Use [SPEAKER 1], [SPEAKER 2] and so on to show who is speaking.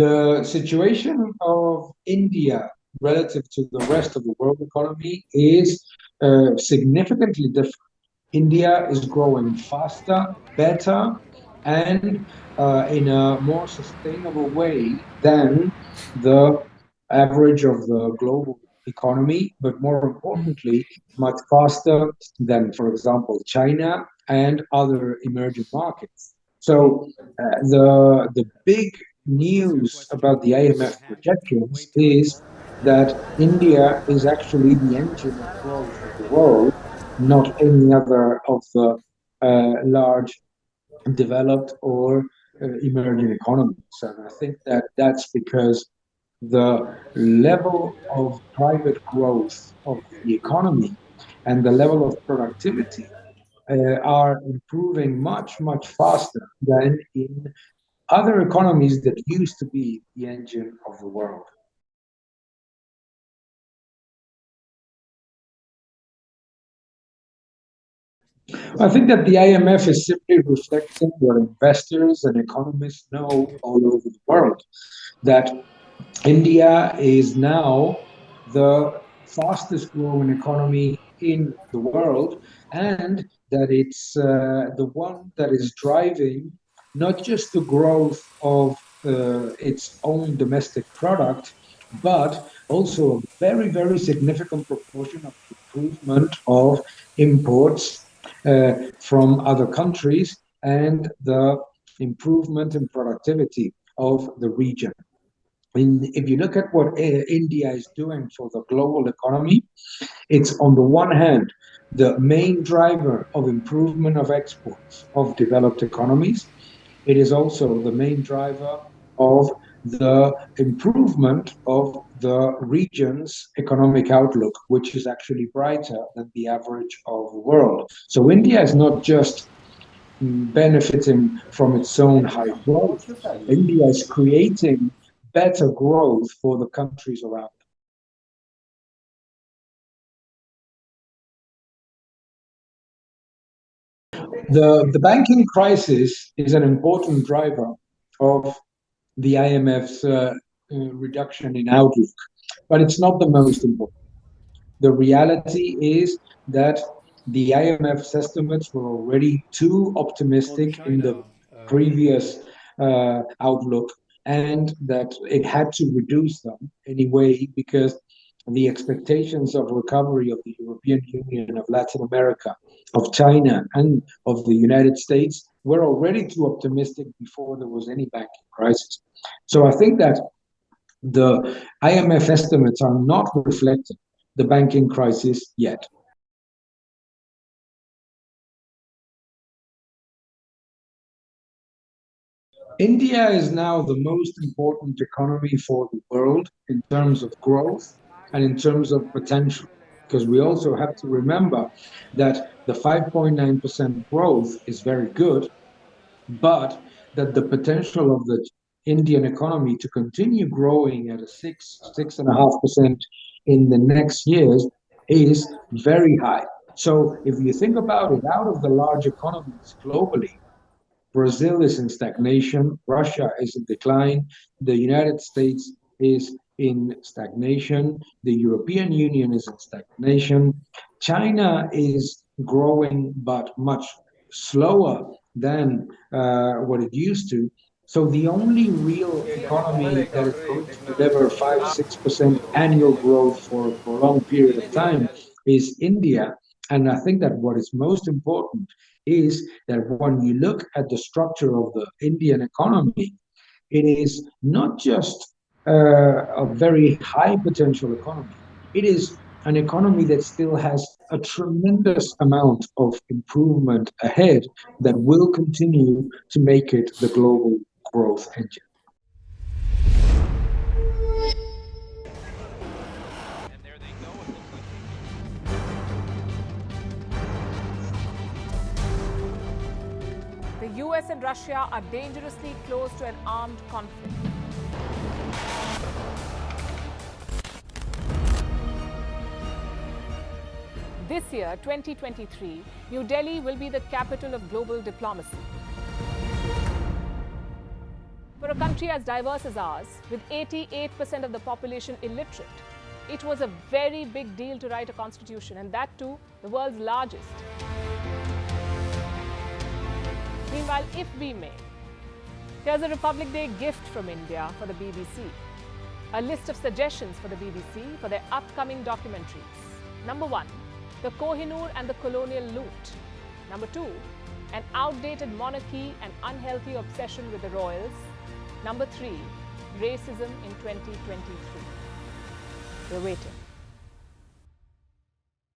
[SPEAKER 1] The situation of India relative to the rest of the world economy is significantly different. India is growing faster, better, and in a more sustainable way than the average of the global economy, but more importantly, much faster than, for example, China and other emerging markets. So the big news about the IMF projections is that India is actually the engine of growth of the world, not any other of the large developed or emerging economies. And I think that that's because the level of private growth of the economy and the level of productivity are improving much, much faster than in other economies that used to be the engine of the world. I think that the IMF is simply reflecting what investors and economists know all over the world, that India is now the fastest growing economy in the world, and that it's the one that is driving not just the growth of its own domestic product, but also a very, very significant proportion of the improvement of imports from other countries and the improvement in productivity of the region. If you look at what India is doing for the global economy, it's on the one hand the main driver of improvement of exports of developed economies. It is also the main driver of the improvement of the region's economic outlook, which is actually brighter than the average of the world. So India is not just benefiting from its own high growth. India is creating better growth for the countries around. The banking crisis is an important driver of the IMF's reduction in outlook, but it's not the most important. The reality is that the IMF's estimates were already too optimistic in the previous outlook, and that it had to reduce them anyway because the expectations of recovery of the European Union, of Latin America, of China, and of the United States were already too optimistic before there was any banking crisis. So I think that the IMF estimates are not reflecting the banking crisis yet. India is now the most important economy for the world in terms of growth and in terms of potential. Because we also have to remember that the 5.9% growth is very good, but that the potential of the Indian economy to continue growing at a 6.5% in the next years is very high. So if you think about it, out of the large economies globally, Brazil is in stagnation, Russia is in decline, the United States is in stagnation, the European Union is in stagnation, China is growing but much slower than what it used to. So the only real economy that is going to deliver 5-6% annual growth for a prolonged period of time is India. And I think that what is most important is that when you look at the structure of the Indian economy, it is not just a very high potential economy. It is an economy that still has a tremendous amount of improvement ahead that will continue to make it the global growth engine.
[SPEAKER 2] The US and Russia are dangerously close to an armed conflict. This year, 2023, New Delhi will be the capital of global diplomacy. For a country as diverse as ours, with 88% of the population illiterate, it was a very big deal to write a constitution, and that too, the world's largest. Meanwhile, if we may, here's a Republic Day gift from India for the BBC. A list of suggestions for the BBC for their upcoming documentaries. Number 1, the Kohinoor and the colonial loot. Number 2, an outdated monarchy and unhealthy obsession with the royals. Number 3, racism in 2023. We're waiting.